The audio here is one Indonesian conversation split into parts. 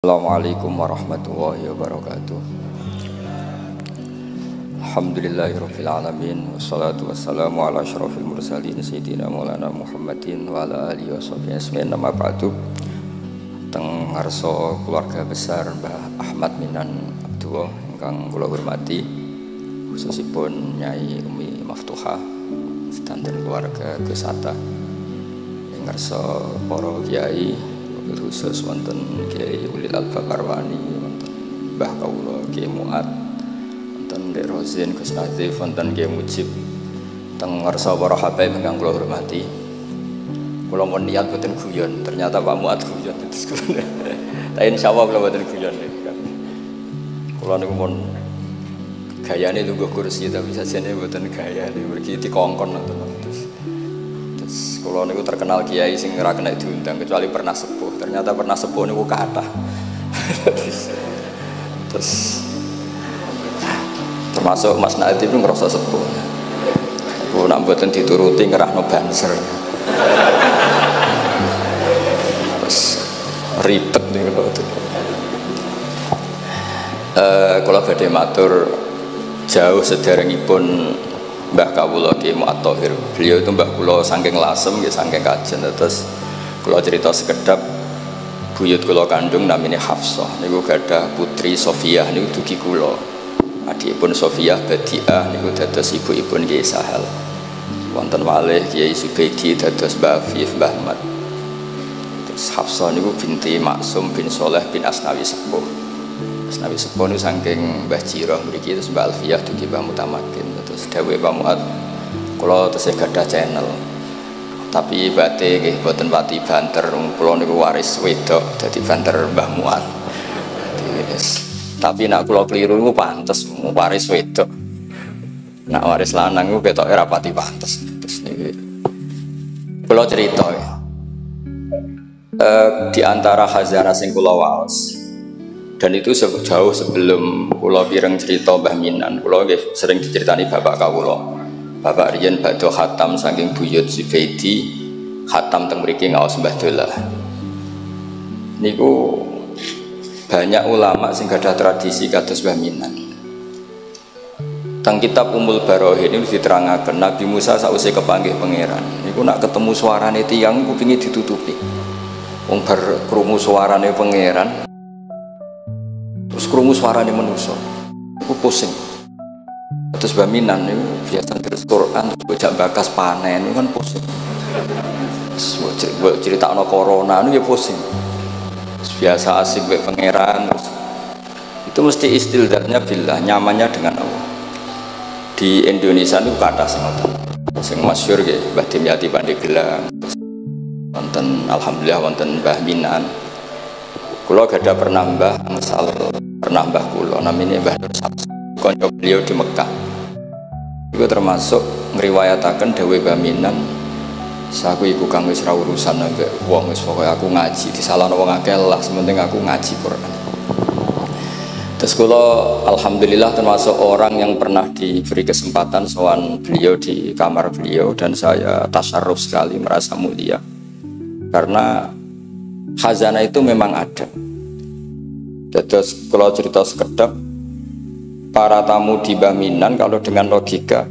Assalamualaikum warahmatullahi wabarakatuh. Alhamdulillahirabbil alamin wassalatu wassalamu ala asyrofil mursalin sayyidina maulana Muhammadin wa ala alihi washabihi ajmain. Nama ba'du. Teng ngarsa keluarga besar Mbah Ahmad Minan Abdullah ingkang kula hormati, khususipun Nyai Umi Maftuhah sedanten keluarga Gus Atta, ngarsa para kiai khusus wonten Kiai Ulil Albab Arwani, wonten Mbah Kawula Kiai Muat, wonten Dek Rozin Gus Nazif, wonten Kiai Mujib, teng ngarsa para habaib ingkang kula hormati. Kula mun niat boten guyon, ternyata Pak Muat guyon terus kula. Tapi insyaallah kula boten guyon. Kula niku mun gayane lungguh kursi tapi sajane boten gaya mriki dikongkon ngoten. Kalau niku terkenal kiai sing ora kena diundang kecuali pernah sepuh. Ternyata pernah sepuh niku kathah. Terus termasuk Mas Naib itu ngerasa sepuh. Aku nak mboten dituruti ngerahno banser. Terus ribet niku itu. Kula badhe matur jauh sederengipun Mbah Kawula Ki Muat Thohir. Beliau itu mbah kula saking lasem nggih saking kajen. Terus kula cerita sekedap buyut kula kandung namine Hafsah niku gadah putri Sofiah niku dugi kula. Adikipun Sofiah Badiah niku dados ibukipun Kiai Sahal. Wonten malih Kiai Subaidi dados Mbah Afif Mbah Ahmad. Terus Hafsah niku binti Maksum bin Soleh bin Asnawi Sepuh. Asnawi Sepuh niku saking Mbah Jiroh mriki terus Mbah Alfiyah dugi Mbah Mutamakin. Terus dawuh Pak Muat, kula tesih gadah channel. Tapi bate nggih boten pati banter, kula niku waris wedok dadi banter Mbah Muat. Tapi nak kula kliru niku pantes waris wedok. Nak waris lanang niku ketoke ora pati pantes. Terus niki kula cerita ya. Di antara khazanah sing kula waos. Dan itu jauh sebelum kula pireng cerita Mbah Minan, kula nggih sering diceritani bapak kawula. Bapak riyen badhe khatam saking buyut Zubaidi, khatam teng mriki ngaos Mbah Dolah. Niku banyak ulama sing gadah tradisi kados Mbah Minan. Teng kitab Ummul Barohin ini diterangaken Nabi Musa sausé kepanggih pangeran. Niku nak ketemu suarane tiyang niku pengin ditutupi. Wong bar krungu suarane pangeran terus krungu suarane manusa aku pusing. Terus Mbah Minan niku biasa terus Quran terus bocah bakas panen niku kan pusing. Terus critakno corona niku ya pusing. Terus biasa asik mbek pangeran terus itu mesti istilzatnya billah, nyamannya dengan Allah. Di Indonesia niku kathah sing ngoten. Sing masyhur nggih Mbah Dimyati Pandeglang. Wonten alhamdulillah wonten Mbah Minan. Kula gadah pernah mbah ngesal pernah mbah kula namanya Mbah Nur Syams, kanca beliau di Mekah. Iku termasuk ngriwayataken dawuh Mbah Minan, saku iku kang wis ra urusan ambek wong, wis pokoke aku ngaji disalahno wong akeh lah, sementing aku ngaji Quran. Terus kula alhamdulillah termasuk orang yang pernah diberi kesempatan sowan beliau di kamar beliau, dan saya tasyarruf sekali, merasa mulia karena khazanah itu memang ada. Terus kalau cerita sekedap para tamu di Mbah Minan, kalau dengan logika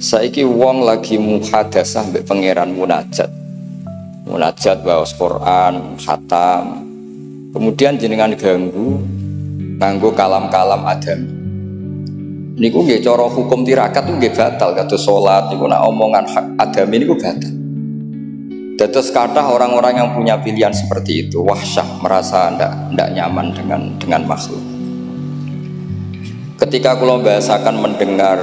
saiki wong lagi muhadasah mbek pangeran munajat waos Quran khatam, kemudian jenengan ganggu nganggo kalam-kalam adami niku nggih cara hukum tirakat nggih batal kados salat niku nak omongan hak adami niku batal. Terus kata orang-orang yang punya pilihan seperti itu wahsyah, merasa ndak nyaman dengan makhluk. Ketika kula bahasakan mendengar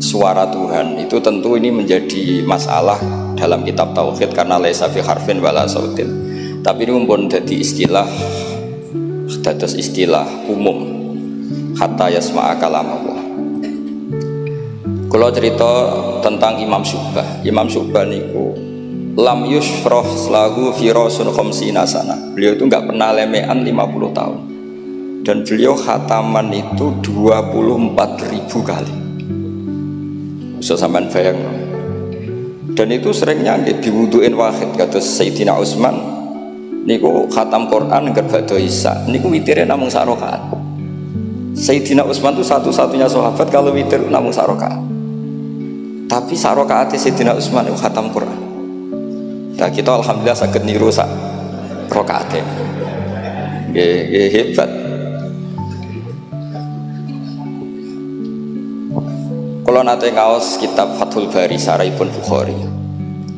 suara Tuhan itu tentu ini menjadi masalah dalam kitab tauhid karena laisa fi harfin wala sautin. Tapi ini pun jadi istilah umum hatta yasma'a kalam Allah. Kula cerita tentang Imam Syu'bah. Imam Syu'bah niku lam yusfroh lahu firasun khamsina sana. Beliau itu nggak pernah lemean 50 tahun. Dan beliau khataman itu 24.000 kali. Bisa sampean bayang. Dan itu seringnya diwuduin wahid kados Sayyidina Utsman niku khatam Quran ngger badha Isya niku witire namung sak rakaat. Sayyidina Utsman itu satu-satunya sahabat kalau witir namung sak rakaat. Tapi sak rakaate Sayyidina Utsman itu khatam Quran. Nah kita alhamdulillah saged niru sak rakaate. Nggih hebat. Kalau nate ngaos kitab Fathul Bari Syarahipun Bukhari,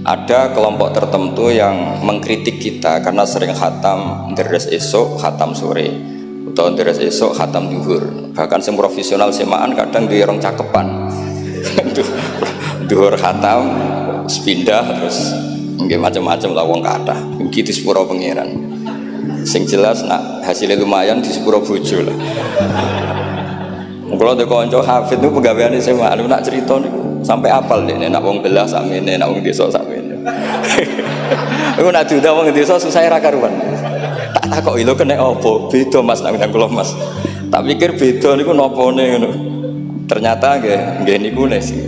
ada kelompok tertentu yang mengkritik kita karena sering khatam deres esok, khatam sore, atau deres esok, khatam duhur. Bahkan sing profesional semaan kadang duwe rong cakepan. Duhur khatam, pindah terus nggih macam-macam lah wong kathah. Iki di sepuro pangeran. Sing jelas nak hasilnya lumayan di sepuro bojo lah. Kalau ada konco hafid itu pegawaiannya SMA, aku nak cerita nih sampai apal deh, nak wong belah sakmene, nak wong desa sakmene. Aku nak diundang wong desa susah ra karuan. Tak takoki lho kena apa? Beda Mas nak ngundang kula Mas. Tak pikir beda niku nopone ngono. Ternyata nggih niku sih.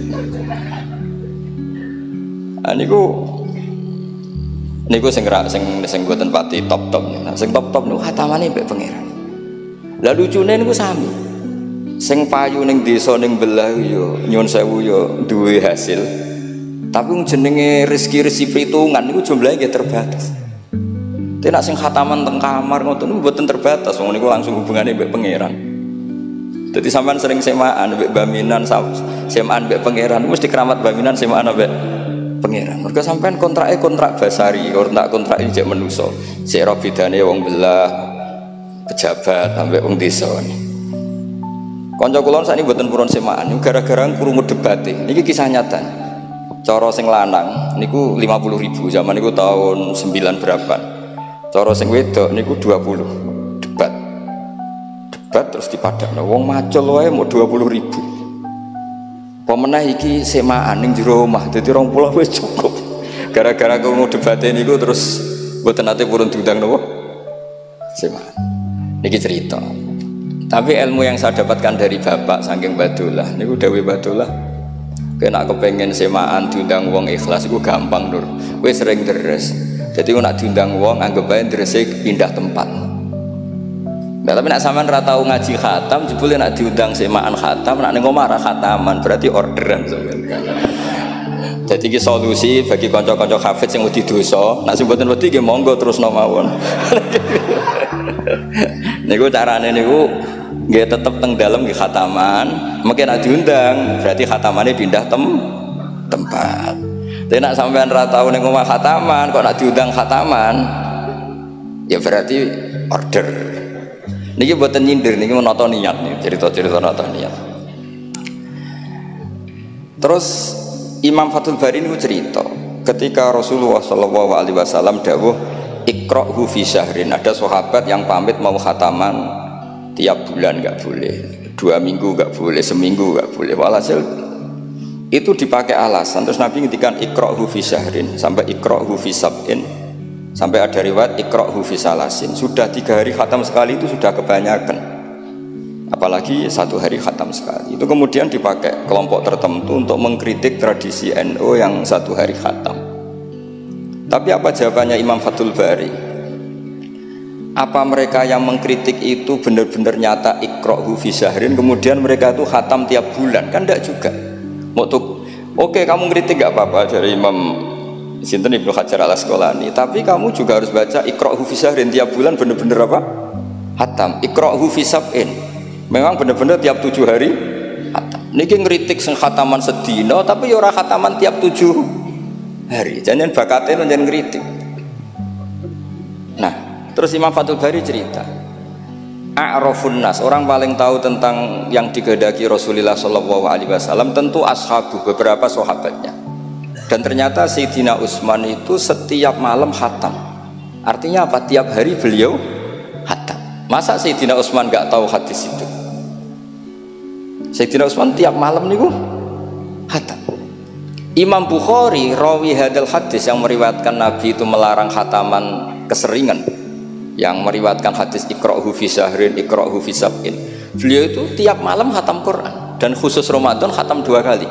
Niku sing mboten pati top-top. Nah, sing top-top niku khatamane mbek pangeran. Lah lucune niku sami. Sing payu ning desa ning belah yo nyun sewu yo duwe hasil. Tapi jenenge rezeki perhitungan niku jumlahe nggih terbatas. Nek sing khataman teng kamar ngoten niku mboten terbatas, wong niku langsung hubungane mbek pangeran. Dadi sampean sering semaan mbek baminan semaan mbek pangeran mesti keramat baminan semaan mbek pangeran. Mergo sampean kontrake kontrak basari, kontrak iki jek manusa. Sik ro bedane wong belah pejabat ambek wong desa. Kanca kula sakniki mboten purun semaan gara-gara krungu debate. Niki kisah nyata. Cara sing lanang niku 50.000 zaman niku tahun 9 berapa. Cara sing wedok niku 20 debat. Debat terus dipadakno wong macul wae mau 20.000. Pemenah iki semaan ning jero omah dadi 20 wis cukup. Gara-gara krungu debate niku terus mboten nate purun diundang napa? Semaan. Niki cerita. Tapi ilmu yang saya dapatkan dari bapak saking Badullah niku dawuh Badullah kena kepengen semaan diundang wong ikhlas iku gampang Nur. Kowe sering deres. Jadi nak diundang wong anggap bae derese pindah tempat. Nah, tapi nak sampean ra tau ngaji khatam jebule nak diundang semaan khatam nak ning omah ra khataman berarti orderan sampean. Jadi ki solusi bagi kanca-kanca hafid sing wedi dosa, nak sing mboten wedi nggih monggo terusno mawon. Niku carane niku nggih tetep teng dalem nggih khataman, mungkin nek diundang berarti khatamane pindah tempat. Tapi nak sampean ra tau ning omah khataman kok nak diundang khataman ya berarti order. Niki mboten nyindir niki menata niat nih, cerita-cerita nata niat. Terus Imam Fathul Bari niku cerita ketika Rasulullah SAW dawuh ikra'hu fi syahrin, ada sahabat yang pamit mau khataman tiap bulan nggak boleh, 2 minggu nggak boleh, seminggu nggak boleh. Walhasil itu dipakai alasan. Terus Nabi ngendikan ikra'hu fi syahrin sampai ikra'hu fi sab'in, sampai ada riwayat ikra'hu fi salasin. Sudah 3 hari khatam sekali itu sudah kebanyakan, apalagi 1 hari khatam sekali. Itu kemudian dipakai kelompok tertentu untuk mengkritik tradisi NU yang 1 hari khatam. Tapi apa jawabannya Imam Fathul Bari? Apa mereka yang mengkritik itu benar-benar nyata ikra'hu fi syahrin, kemudian mereka itu khatam tiap bulan? Kan enggak juga. Oke, kamu kritik enggak apa-apa dari Imam Sinten Ibnu Hajar Al-Asqalani, tapi kamu juga harus baca ikra'hu fi syahrin tiap bulan benar-benar apa? Khatam. Ikra'hu fi sab'in memang benar-benar tiap 7 hari khatam. Niki ngritik sing khataman sedina tapi ya ora khataman tiap 7 hari, jangan bakatnya jangan ngeritik. Nah, terus Imam Fathul Bari cerita, a'rafun nas, orang paling tahu tentang yang dikehendaki Rasulullah SAW tentu ashabu, beberapa sahabatnya. Dan ternyata Sayyidina Utsman itu setiap malam khatam. Artinya apa? Tiap hari beliau khatam. Masa Sayyidina Utsman nggak tahu hadis itu? Sayyidina Utsman tiap malam niku khatam. Imam Bukhari rawi hadal hadis yang meriwayatkan Nabi itu melarang khataman keseringan, yang meriwayatkan hadis ikra'hu fi syahrin ikra'hu fi sab'in. Beliau itu tiap malam khatam Quran dan khusus Ramadan khatam 2 kali.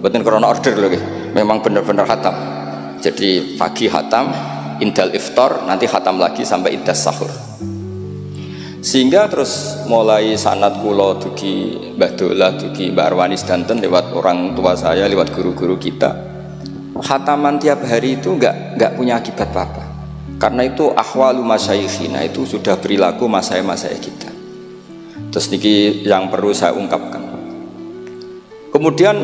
Bukan karena order loh, memang benar-benar khatam. Jadi pagi khatam, indal iftar, nanti khatam lagi sampai indas sahur. Sehingga terus mulai sanad kula dugi Mbah Dolah, dugi Mbak Arwani sedanten lewat orang tua saya, lewat guru-guru kita, khataman tiap hari itu enggak punya akibat apa-apa. Karena itu ahwalu masyayikhina, itu sudah perilaku masyaikh kita. Terus niki yang perlu saya ungkapkan. Kemudian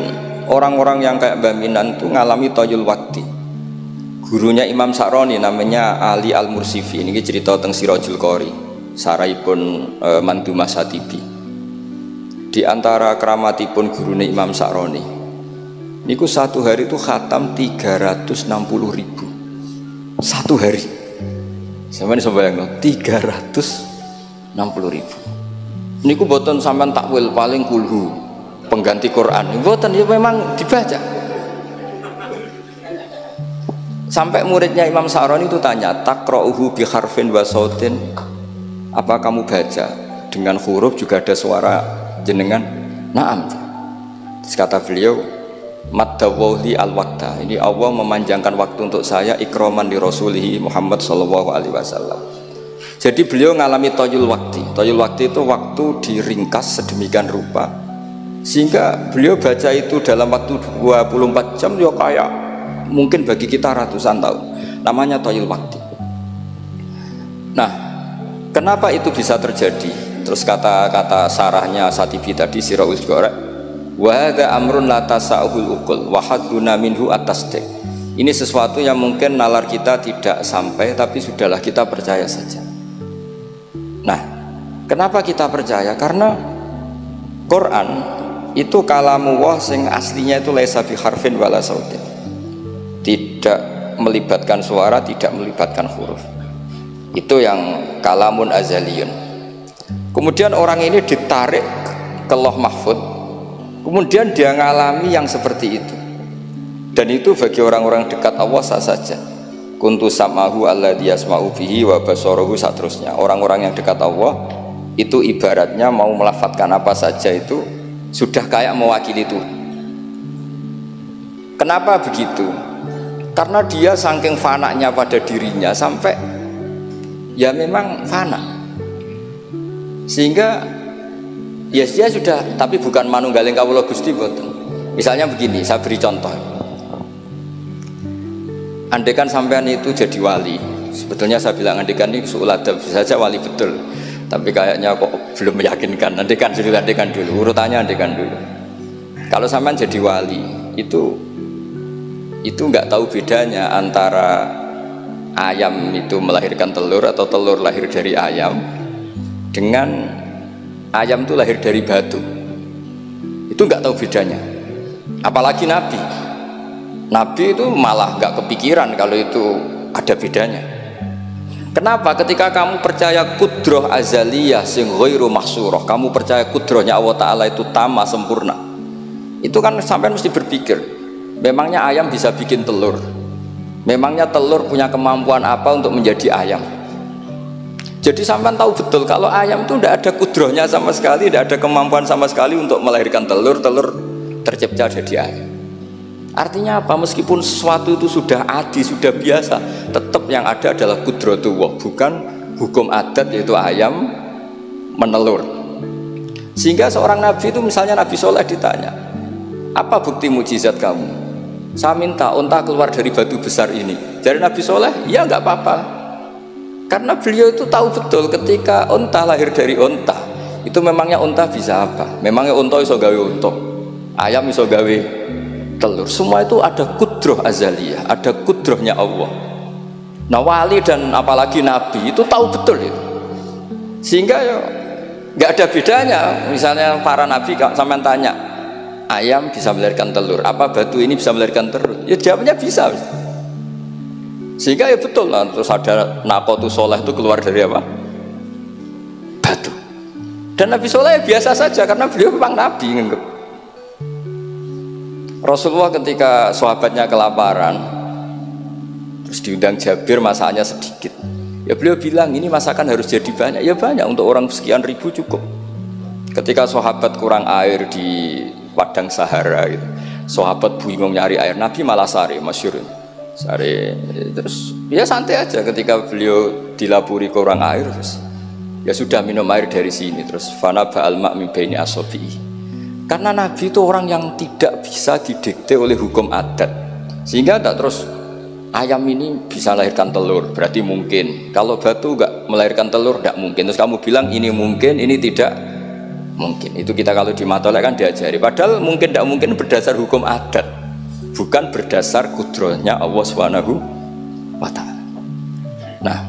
orang-orang yang kayak Mbah Minan itu ngalami toyul wakti. Gurunya Imam Sa'roni namanya Ali Al-Mursifi, ini cerita tentang Sirajul Qori, saraipun Mandumah Satibi. Di antara keramatipun gurunya Imam Sa'roni niku satu hari itu khatam 360.000 satu hari. Sampeyan iso bayangno 360.000. Niku boten sampean takwil paling kulhu pengganti Quran. Boten, ya memang dibaca. Sampai muridnya Imam Sa'roni itu tanya, "Taqra'uhu bi harfin wa sautin?" Apa kamu baca dengan huruf juga ada suara jenengan? Naam. Terus kata beliau, "Maddawli al-waqta." Ini Allah memanjangkan waktu untuk saya ikraman di Rasulihi Muhammad sallallahu alaihi wasallam. Jadi beliau mengalami toyul wakti. Toyul wakti itu waktu diringkas sedemikian rupa sehingga beliau baca itu dalam waktu 24 jam ya kayak mungkin bagi kita ratusan tahun. Namanya toyul wakti. Nah, kenapa itu bisa terjadi? Terus kata-kata sarahnya Satibi tadi, Sirahul Gorek, wa hadza amrun la tasa'ul uqul wa hadduna minhu at-tasdiq. Ini sesuatu yang mungkin nalar kita tidak sampai, tapi sudahlah kita percaya saja. Nah, kenapa kita percaya? Karena Quran itu kalamullah sing aslinya itu laisa bi harfin wala sautin. Tidak melibatkan suara, tidak melibatkan huruf. Itu yang kalamun azaliyun. Kemudian orang ini ditarik ke Lauh Mahfud, kemudian dia ngalami yang seperti itu. Dan itu bagi orang-orang dekat Allah sah saja. Kuntu samahu alladzi yasma'u bihi wa basarahu saterusnya. Orang-orang yang dekat Allah itu ibaratnya mau melafadzkan apa saja itu sudah kayak mewakili itu. Kenapa begitu? Karena dia saking fananya pada dirinya sampai ya memang fana. Sehingga ya dia sudah, tapi bukan manunggaling kawula Gusti boten. Misalnya begini, saya beri contoh. Andaikan sampean itu jadi wali, sebetulnya saya bilang andaikan ini suul adab, bisa saja wali betul, tapi kayaknya kok belum meyakinkan. Andaikan dulu, urutannya andaikan dulu. Kalau sampean jadi wali, itu nggak tahu bedanya antara ayam itu melahirkan telur atau telur lahir dari ayam dengan ayam itu lahir dari batu. Itu nggak tahu bedanya. Apalagi Nabi itu malah nggak kepikiran kalau itu ada bedanya. Kenapa? Ketika kamu percaya kudroh azaliyah sing ghairu mahsurah, kamu percaya kudrohnya Allah Ta'ala itu tama sempurna, itu kan sampai mesti berpikir, memangnya ayam bisa bikin telur? Memangnya telur punya kemampuan apa untuk menjadi ayam? Jadi sampean tahu betul kalau ayam itu tidak ada kudrohnya sama sekali, tidak ada kemampuan sama sekali untuk melahirkan telur tercipta jadi ayam. Artinya apa? Meskipun sesuatu itu sudah adi, sudah biasa, tetap yang ada adalah kudratullah, bukan hukum adat yaitu ayam menelur. Sehingga seorang nabi itu, misalnya Nabi Soleh ditanya, apa bukti mujizat kamu? Saya minta unta keluar dari batu besar ini. Dari Nabi Soleh, ya nggak apa-apa. Karena beliau itu tahu betul ketika unta lahir dari unta, itu memangnya unta bisa apa? Memangnya unta iso gawe unta, ayam iso gawe telur. Semua itu ada kudroh azaliyah, ada kudrohnya Allah. Nah wali dan apalagi nabi itu tahu betul itu. Sehingga ya nggak ada bedanya. Misalnya para nabi sampai tanya, ayam bisa melahirkan telur, apa batu ini bisa melahirkan telur? Ya jawabnya bisa. Sehingga ya betul lah. Terus ada Naqatu Soleh itu keluar dari apa? Batu. Dan Nabi Soleh biasa saja karena beliau memang nabi. Rasulullah ketika sahabatnya kelaparan, terus diundang Jabir, masakannya sedikit. Ya beliau bilang ini masakan harus jadi banyak. Ya banyak, untuk orang sekian ribu cukup. Ketika sahabat kurang air di padang Sahara gitu, sahabat bingung nyari air, Nabi malah sari, masyhur. Sare terus ya santai aja ketika beliau dilapuri kurang air terus ya sudah minum air dari sini terus fana ba'al ma' min baini asobi. Karena Nabi itu orang yang tidak bisa didikte oleh hukum adat, sehingga tak terus ayam ini bisa melahirkan telur berarti mungkin, kalau batu enggak melahirkan telur enggak mungkin, terus kamu bilang ini mungkin ini tidak mungkin. Itu kita kalau di matolek kan diajari, padahal mungkin tidak mungkin berdasar hukum adat, bukan berdasar kudrohnya Allah Subhanahu wa ta'ala. Nah,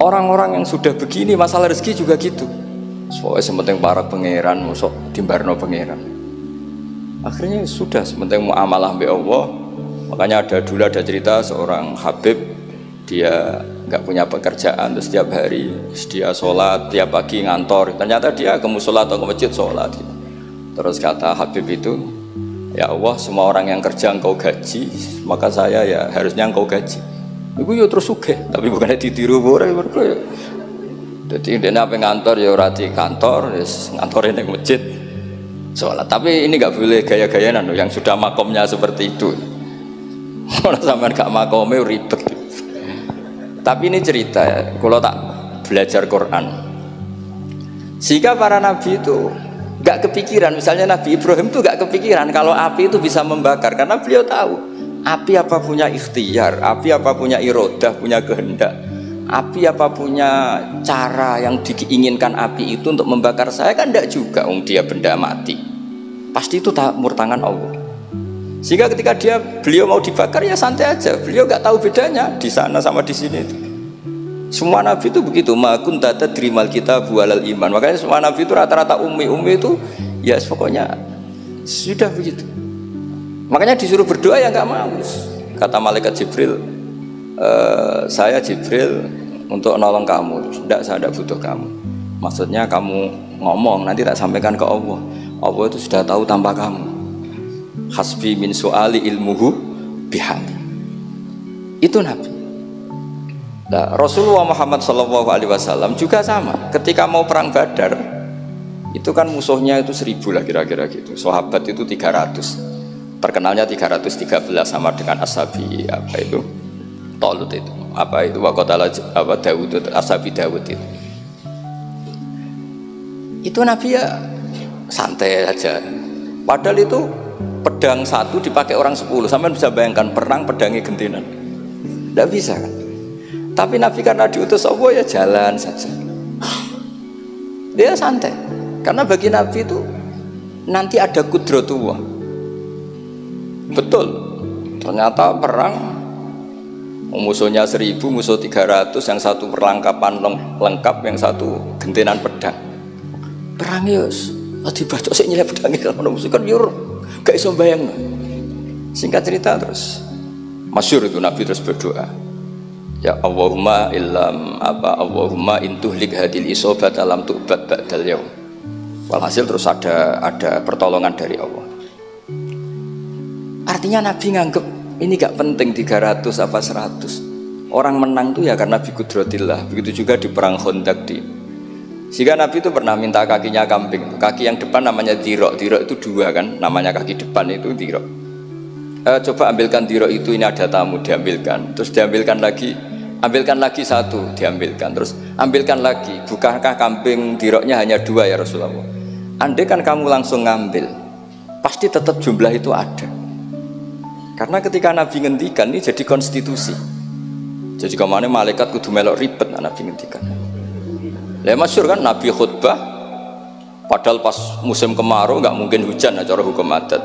orang-orang yang sudah begini masalah rezeki juga gitu. Soalnya sementing para pangeran masuk dimbarno pangeran. Akhirnya sudah sementing muamalah mbek Allah. Makanya dulu ada cerita seorang Habib, dia nggak punya pekerjaan terus setiap hari dia sholat, tiap pagi ngantor. Ternyata dia ke musola atau ke masjid sholat. Terus kata Habib itu, ya Allah, semua orang yang kerja engkau gaji, maka saya ya harusnya engkau gaji. Iku yo terus sugih, tapi bukannya ditiru boleh ya. Jadi dia apa ngantor ya rati kantor, ngantorin di masjid sholat. Tapi ini nggak boleh gaya-gayaan yang sudah makomnya seperti itu. Kalau sampai nggak makomnya ribet. Tapi ini cerita ya, kalau tak belajar Quran. Sehingga para nabi itu nggak kepikiran, misalnya Nabi Ibrahim itu nggak kepikiran kalau api itu bisa membakar, karena beliau tahu api apa punya ikhtiar, api apa punya irodah, punya kehendak, api apa punya cara yang diinginkan api itu untuk membakar saya, kan tidak juga, dia benda mati, pasti itu murtangan Allah. Sehingga ketika beliau mau dibakar ya santai aja, beliau nggak tahu bedanya di sana sama di sini. Semua nabi itu begitu, ma kunta tadrimal kitab walal iman. Makanya semua nabi itu rata-rata ummi itu ya pokoknya sudah begitu. Makanya disuruh berdoa ya nggak mau. Kata malaikat Jibril, saya Jibril untuk nolong kamu. Tidak, saya tidak butuh kamu. Maksudnya kamu ngomong nanti tak sampaikan ke Allah. Allah itu sudah tahu tanpa kamu. Hasbi min su'ali ilmuhu bihali. Itu Nabi. Nah, Rasulullah Muhammad SAW juga sama. Ketika mau perang Badar, itu kan musuhnya itu 1000 lah kira-kira gitu. Sahabat itu 300. Terkenalnya 313 sama dengan Ashabi apa itu? Talut itu. Apa itu? Waqatala apa Daud, Ashabi Daud itu. Itu Nabi ya santai aja. Padahal itu pedang satu dipakai orang 10. Sampai bisa bayangkan perang pedangnya gentenan. Tidak bisa kan? Tapi Nabi karena diutus Allah ya jalan saja. Dia santai. Karena bagi Nabi itu nanti ada kudratullah. Betul. Ternyata perang musuhnya 1000, musuh 300, yang satu perlengkapan lengkap, yang satu gentenan pedang. Perang yus, dibaca sik nyilep pedangnya kalau musuh kan yur gak iso bayang. Singkat cerita terus masyhur itu Nabi terus berdoa, ya Allahumma Allahumma intuhlik hadil isobat alam tu'bad ba'dal yaum. Walhasil terus ada pertolongan dari Allah. Artinya Nabi nganggep ini gak penting 300 apa 100. Orang menang tuh ya karena biqudratillah. Begitu juga di perang Khandaq sehingga Nabi itu pernah minta kakinya kambing. Kaki yang depan namanya dirok. Dirok itu 2 kan, namanya kaki depan itu dirok. Coba ambilkan dirok itu, ini ada tamu, diambilkan. Terus diambilkan lagi, ambilkan lagi 1, diambilkan. Terus ambilkan lagi. Bukankah kambing diroknya hanya 2 ya Rasulullah? Andai kan kamu langsung ngambil, pasti tetap jumlah itu ada. Karena ketika Nabi ngendikan ini jadi konstitusi. Jadi kemana malaikat kudu melok ribet Nabi ngendikan. Lah masyhur kan Nabi khutbah padahal pas musim kemarau nggak mungkin hujan cara hukum adat.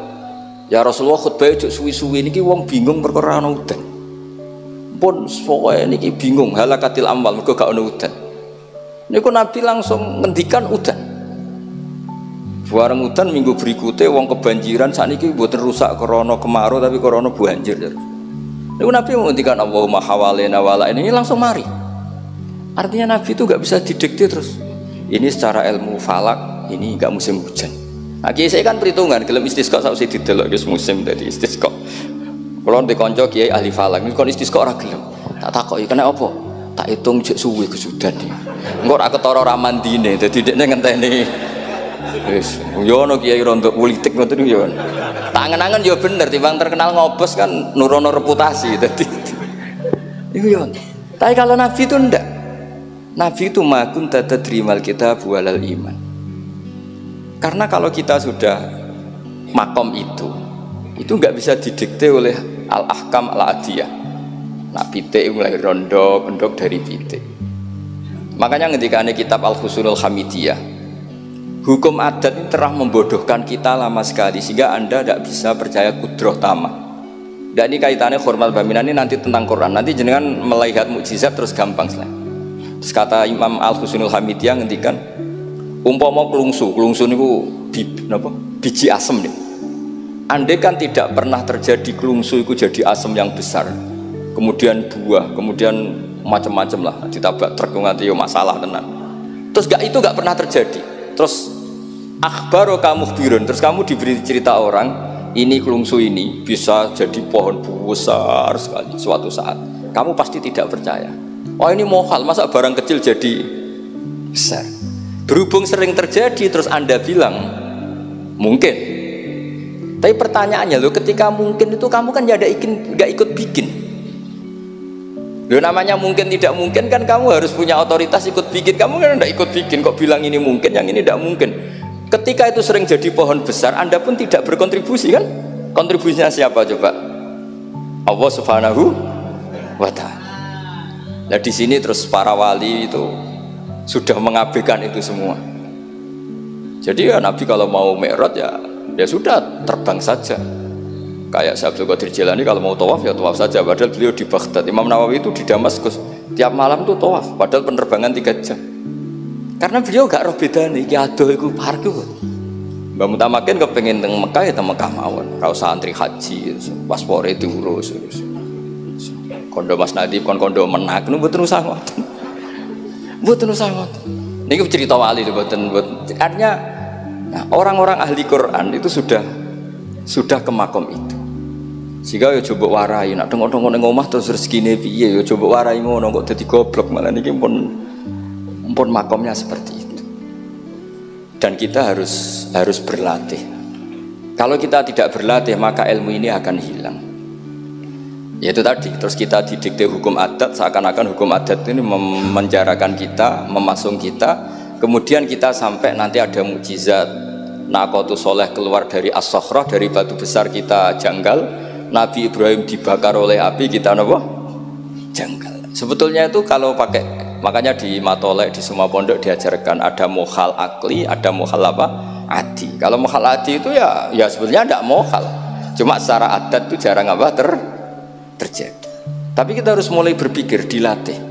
Ya Rasulullah khutbah ojo suwi-suwi niki wong bingung perkara ana udan. Pun pokoke niki bingung halakatil amwal mergo gak ana udan. Niku Nabi langsung ngendikan udan. Bareng udan minggu berikutnya wong kebanjiran sakniki mboten rusak krana kemarau tapi krana banjir. Niku Nabi ngendikan Allahumma hawalena wala ini langsung mari. Artinya Nabi itu gak bisa didikte terus. Ini secara ilmu falak, ini gak musim hujan. Nah, saya kan perhitungan, gelem istisqa sausé didelok wis musim dadi istisqa. Kalau di konco kiai ahli falak, ini kon istisqa ora gelem. Tak takoki kena apa? Tak hitung jek suwe kesudan iki. Engko ora ketara ra mandine, dadi dekne ngenteni Wis, yo ono kiai rontok politik ngoten yo. Tangan-tangan yo bener timbang terkenal ngobos kan nurono reputasi dadi. Iku yo. Tapi kalau Nabi itu ndak. Nabi itu makun tadrimal kitab walal iman. Karena kalau kita sudah makom itu nggak bisa didikte oleh al-ahkam al-adiyah. Nah pitik mulai rondok dari pitik. Makanya ketika ada kitab Al-Husunul Hamidiyah, hukum adat ini telah membodohkan kita lama sekali sehingga Anda tidak bisa percaya kudroh tamah. Dan ini kaitannya hormat baminan ini nanti tentang Quran. Nanti jenengan melihat mukjizat terus gampang selain. Terus kata Imam Al-Husunul Hamidiyah ngendikan umpama klungsu niku biji asem nih. Andai kan tidak pernah terjadi klungsu itu jadi asem yang besar, kemudian buah, kemudian macam-macam lah ditabrak truk nganti yo masalah tenan. Terus itu gak pernah terjadi. Terus akhbaro kamu birun, terus kamu diberi cerita orang ini klungsu ini bisa jadi pohon besar sekali suatu saat. Kamu pasti tidak percaya. Oh ini mohal, masa barang kecil jadi besar. Berhubung sering terjadi terus Anda bilang mungkin. Tapi pertanyaannya loh, ketika mungkin itu kamu kan gak ikut bikin. Loh namanya mungkin tidak mungkin kan kamu harus punya otoritas ikut bikin. Kamu kan gak ikut bikin kok bilang ini mungkin, yang ini tidak mungkin. Ketika itu sering jadi pohon besar, Anda pun tidak berkontribusi kan? Kontribusinya siapa coba? Allah Subhanahu wa Ta'ala. Nah di sini terus para wali itu sudah mengabaikan itu semua. Jadi ya Nabi kalau mau mi'raj ya sudah terbang saja. Kayak Abdul Qadir Jilani kalau mau tawaf ya tawaf saja. Padahal beliau di Baghdad. Imam Nawawi itu di Damaskus tiap malam tuh tawaf. Padahal penerbangan 3 jam. Karena beliau gak roh beda nih. Ki adoh iku parku. Mbak Mutamakin kepengen teng Mekah ya teng Mekah mawon. Ra usah antri haji, paspore diurus. Kondo Mas Nadib kondo menak nu mboten usah ngoten. Mboten usah ngoten. Niki cerita wali lho mboten. Artinya nah, orang-orang ahli Quran itu sudah ke makom itu. Sehingga ya coba warai nak tengok-tengok ning omah terus rezekine piye ya coba warai ngono kok dadi goblok malah niki pun makomnya seperti itu. Dan kita harus berlatih. Kalau kita tidak berlatih maka ilmu ini akan hilang. Yaitu tadi terus kita didikte hukum adat seakan-akan hukum adat ini memenjarakan kita, memasung kita. Kemudian kita sampai nanti ada mukjizat Naqatus Soleh keluar dari As-Sokhrah, dari batu besar kita janggal. Nabi Ibrahim dibakar oleh api kita apa? Janggal. Sebetulnya itu kalau pakai, makanya di Matolek di semua pondok diajarkan ada mohal akli, ada mohal apa? Adi. Kalau mohal adi itu ya sebetulnya tidak mohal. Cuma secara adat itu jarang apa terjadi. Tapi kita harus mulai berpikir, dilatih.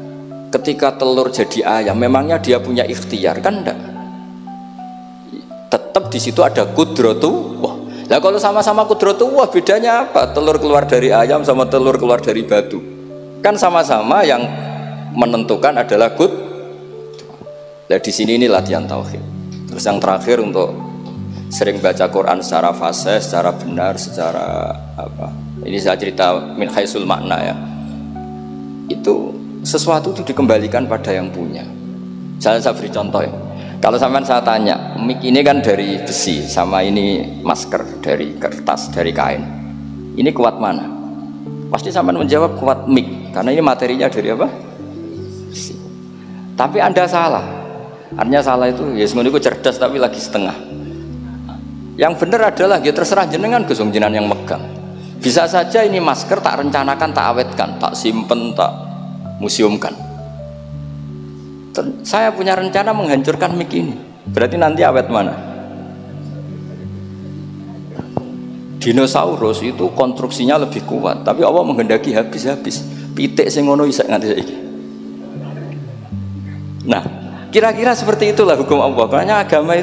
Ketika telur jadi ayam, memangnya dia punya ikhtiar kan enggak? Tetap di situ ada kudratullah. Nah kalau sama-sama kudratullah bedanya apa? Telur keluar dari ayam sama telur keluar dari batu. Kan sama-sama yang menentukan adalah Nah di sini ini latihan tauhid. Terus yang terakhir untuk sering baca Quran secara fasih, secara benar, secara apa? Ini saya cerita min haisul makna ya. Itu sesuatu itu dikembalikan pada yang punya. Saya beri contoh ya. Kalau sampean saya tanya, mic ini kan dari besi, sama ini masker dari kertas, dari kain. Ini kuat mana? Pasti sampean menjawab kuat mic, karena ini materinya dari apa? Besi. Tapi Anda salah. Artinya salah itu, ya semuanya cerdas tapi lagi setengah. Yang benar adalah ya terserah jenengan Gus jenengan yang megang. Bisa saja ini masker tak rencanakan, tak awetkan, tak simpen, tak museumkan. Saya punya rencana menghancurkan mic ini. Berarti nanti awet mana? Dinosaurus itu konstruksinya lebih kuat, tapi Allah menghendaki habis-habis. Pitik sing ngono isak nganti saiki. Nah, kira-kira seperti itulah hukum Allah. Karena agama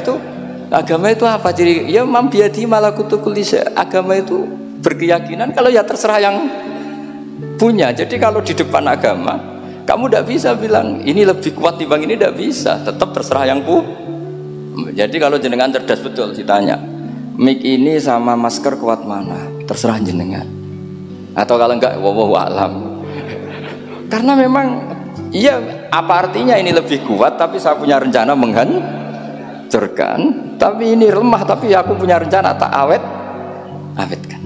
itu apa ciri? Ya mambiati malakutu kulli syai. Agama itu berkeyakinan kalau ya terserah yang punya. Jadi kalau di depan agama kamu tidak bisa bilang ini lebih kuat dibanding ini, tidak bisa, tetap terserah yang Jadi kalau jenengan cerdas betul ditanya mic ini sama masker kuat mana, terserah jenengan. Atau kalau enggak wallahu alam. Karena memang iya, apa artinya ini lebih kuat tapi saya punya rencana menghancurkan, Tapi ini lemah, tapi aku punya rencana tak awetkan.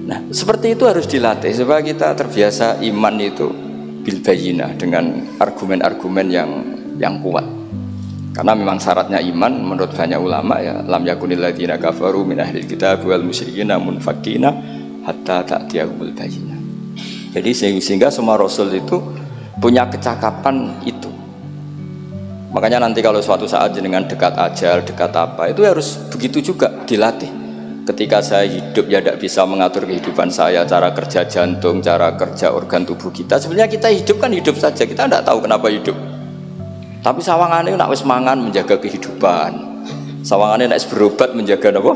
Nah, seperti itu harus dilatih supaya kita terbiasa iman itu bil bayyinah, dengan argumen-argumen yang kuat. Karena memang syaratnya iman menurut banyak ulama ya, lam yakunil ladzina kafaru min ahlil kitab wal musyrikin munfakina hatta ta'tiyahumul bayyinah. Jadi sehingga semua rasul itu punya kecakapan itu. Makanya nanti kalau suatu saat jenengan dekat ajal, dekat apa, itu harus begitu juga dilatih. Ketika saya hidup ya tidak bisa mengatur kehidupan saya, cara kerja jantung, cara kerja organ tubuh kita. Sebenarnya kita hidup kan hidup saja, kita tidak tahu kenapa hidup. Tapi sawangannya nak wis mangan menjaga kehidupan, sawangannya nak wis berobat menjaga apa?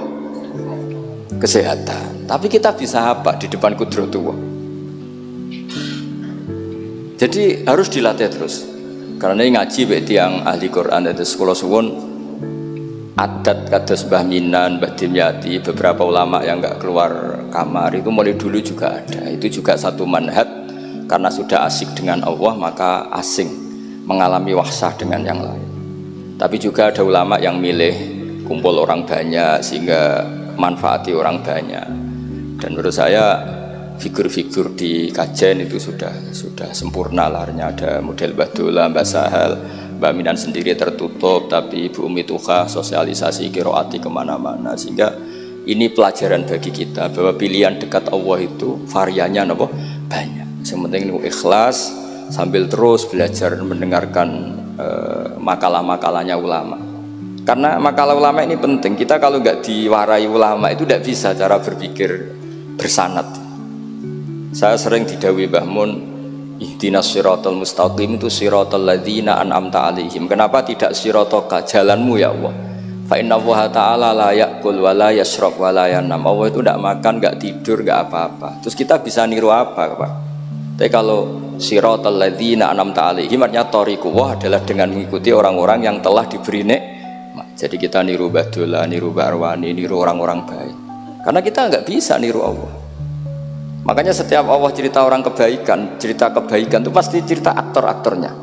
Kesehatan. Tapi kita bisa apa di depan kudratullah? Jadi harus dilatih terus. Karena ini ngaji bagi yang ahli Quran dan sekolah suwun adat kados Mbah Minan, Mbah Dimyati, beberapa ulama yang nggak keluar kamar itu mulai dulu juga ada. Itu juga satu manhaj, karena sudah asik dengan Allah maka asing mengalami wahsah dengan yang lain. Tapi juga ada ulama yang milih kumpul orang banyak sehingga manfaati orang banyak. Dan menurut saya figur-figur di kajian itu sudah sempurna larnya. Ada model Mbah Dola, Mbah Sahal, Mbah Minan sendiri tertutup, tapi Ibu Umi Tuha sosialisasi qiraati kemana-mana. Sehingga ini pelajaran bagi kita bahwa pilihan dekat Allah itu variannya banyak. Yang penting ikhlas sambil terus belajar mendengarkan makalah-makalahnya ulama. Karena makalah ulama ini penting. Kita kalau nggak diwarai ulama itu tidak bisa cara berpikir bersanad. Saya sering didhawuhi Mbah Mun, ihdinas siratal mustaqim, itu siratal ladzina an'amta alaihim. Kenapa tidak siratoka, jalanmu ya Allah? Fa inna Allah ta'ala la ya'kul wa la yashrab wa la yanam. Allah itu tidak makan, tidak tidur, tidak apa-apa. Terus kita bisa niru apa, Pak? Tapi kalau siratal ladzina an'amta alaihim artinya thariqullah adalah dengan mengikuti orang-orang yang telah diberi nikmat. Jadi kita niru Mbah Dola, niru Mbah Arwani, niru orang-orang baik. Karena kita nggak bisa niru Allah. Makanya setiap Allah cerita orang kebaikan, cerita kebaikan itu pasti cerita aktor-aktornya.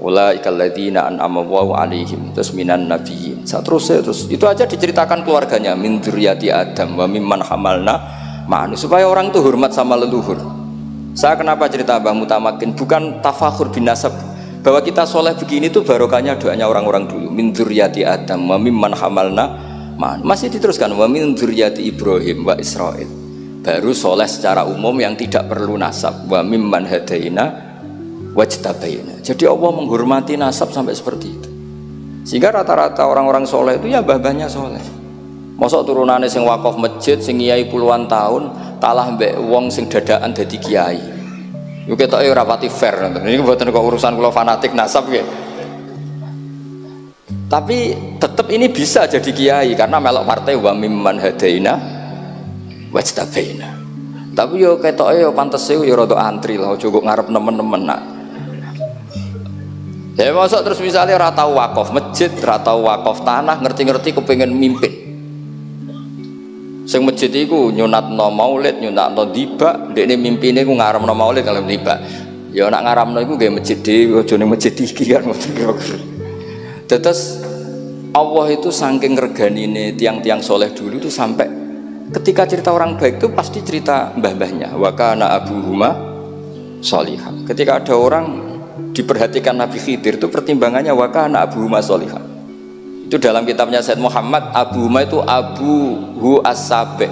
Ulaikal ladzina an'ama Allahu 'alaihim, terus minan nabiyyin. Terus itu aja diceritakan keluarganya, min dzurriyyati Adam wa mimman hamalna ma'anu, supaya orang itu hormat sama leluhur. Saya kenapa cerita Mbah Mutamakin bukan tafakhur bin nasab, bahwa kita soleh begini tuh barokahnya doanya orang-orang dulu. Min dzurriyyati Adam wa mimman hamalna ma'anu. Masih diteruskan wa min dzurriyyati Ibrahim wa Israil. Baru soleh secara umum yang tidak perlu nasab. Wa mimman hadaina wajtabaina. Jadi Allah menghormati nasab sampai seperti itu. Sehingga rata-rata orang-orang soleh itu ya mbah-mbahnya soleh. Mosok turunane sing wakaf masjid, sing kiai puluhan tahun, kalah mbek wong sing dadaan dadi kiai. Yo ketoke ora pati fair. Ini mboten kok urusan kula fanatik nasab nggih. Tapi tetap ini bisa jadi kiai karena melok partai wa mimman hadaina wajtabaina. Tapi yo ketoke yo pantese yo rada antri lah, aja kok ngarep nemen-nemen nak. Ya mosok terus misalnya ora tau wakaf masjid, ora tau wakaf tanah, ngerti-ngerti kepengin mimpin. Sing masjid iku nyunatno maulid, nyunatno dibak, ndekne mimpine ku ngaramno maulid kalau dibak. Ya nak ngaramno iku nggih masjid dhewe, aja ning masjid iki kan ngoten kira-kira. Terus Allah itu saking reganine tiang-tiang soleh dulu itu sampai ketika cerita orang baik itu pasti cerita mbah-mbahnya. Wa kana abuhuma sholihah. Ketika ada orang diperhatikan Nabi Khidir itu pertimbangannya wa kana abuhuma sholihah. Itu dalam kitabnya Said Muhammad, abuhuma itu abuhu as-sabi'.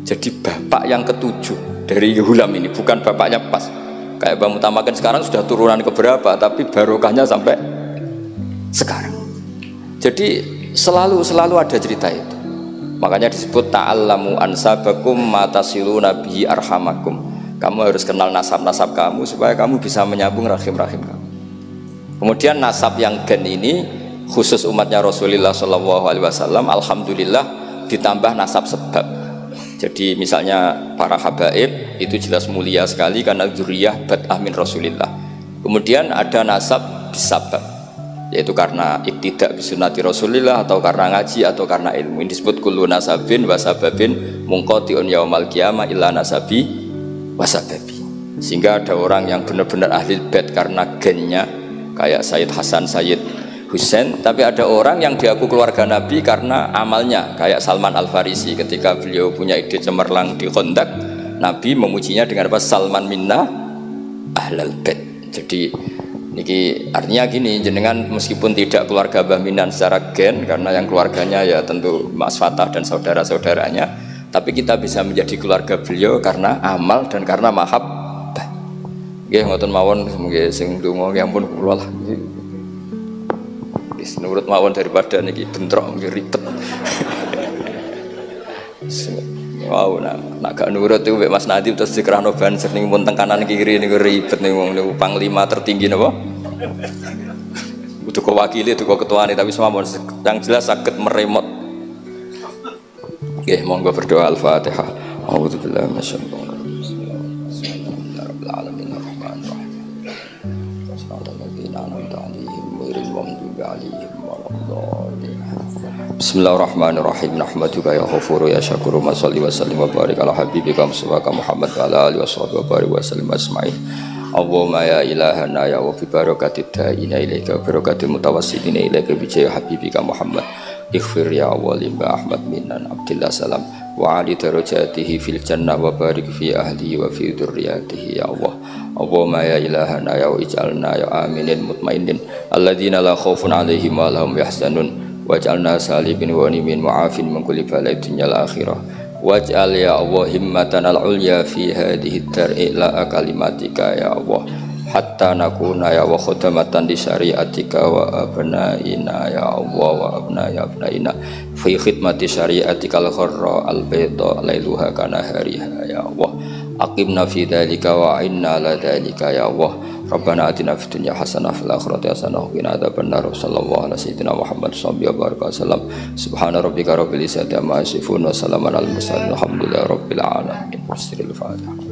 Jadi bapak yang ketujuh dari Hulam ini, bukan bapaknya pas. Kayak Mbah Mutamakin sekarang sudah turunan keberapa, tapi barokahnya sampai sekarang. Jadi selalu ada cerita itu. Makanya disebut ta'allamu ansabakum matasiluna bihi arhamakum. Kamu harus kenal nasab-nasab kamu supaya kamu bisa menyambung rahim-rahim kamu. Kemudian nasab yang gen ini khusus umatnya Rasulullah SAW, alhamdulillah ditambah nasab sebab. Jadi misalnya para habaib itu jelas mulia sekali karena dzurriyyah bad'ah min Rasulillah. Kemudian ada nasab bisabab, yaitu karena iktidak bisunnati Rasulillah atau karena ngaji atau karena ilmu. Ini disebut kullu nasabin wasababin munqati'un yaumal qiyamah illa nasabi wasababi. Sehingga ada orang yang benar-benar ahli bait karena gennya, kayak Sayyid Hasan, Sayyid Husain, tapi ada orang yang diaku keluarga Nabi karena amalnya, kayak Salman Al Farisi ketika beliau punya ide cemerlang di Khandaq, Nabi memujinya dengan apa? Salman minna ahlal bait. Jadi niki artinya gini, jenengan meskipun tidak keluarga Mbah Minan secara gen karena yang keluarganya ya tentu Mas Fatah dan saudara-saudaranya, tapi kita bisa menjadi keluarga beliau karena amal dan karena mahabbah. Nggih ngoten mawon, nggih sing ndonga nggih ampun kula lah. Wis nurut mawon daripada niki bentrok nggih ribet. Wow, nak gak nurut itu Mas Nadib terus dikerano banser ning mun teng kanan kiri niku ribet ning wong niku panglima tertinggi napa? Udah wakili itu ketuane tapi semua yang jelas sakit meremot. Oke, monggo berdoa Al-Fatihah. A'udzubillahi minasyaitonir rajim. Bismillahirrahmanirrahim. Ar-Rahmanir-Rahim. Shallallahu alaihi wa sallam. Bismillahirrahmanirrahim. Nahmaduka ya ghafuru ya syakuru ma shalli wa sallim wa barik ala habibika Mustafa Muhammad wa ala alihi washabihi wa barik wa sallim asma'in. Allahumma ya ilahana ya wa bi barakatid da'ina ilaika barakatil mutawassilina ilaika bi jaya habibika Muhammad. Ighfir ya wali Mbah Ahmad minan Abdillah salam wa ali darajatihi fil jannah wa barik fi ahlihi wa fi dzurriyyatihi ya Allah. Allahumma ya ilahana ya ij'alna ya aminin mutmainin alladzina la khaufun 'alaihim wa lahum yahzanun. Waj'alna salimin wa nimin mu'afin min kulli balai dunyal akhirah. Waj'al ya Allah himmatan al-ulya fi hadhihi ad-dar'i la kalimatika ya Allah hatta nakuna ya wa khudamatan di syariatika wa abnaina ya Allah wa abnaina fi khidmati syariatika al-kharra al-bayda lailuha kana hariha ya Allah. Aqimna fi dzalika wa inna ala dzalika ya Allah. Rabbana atina fid dunya hasanah fil akhirati hasanah wa qina adzabannar. Sallallahu alaihi sayyidina Muhammad sallallahu alaihi wasallam. Subhana rabbika rabbil izzati amma yasifun wa salamun alal mursalin. Alhamdulillahi rabbil alamin. Bismillahirrahmanirrahim.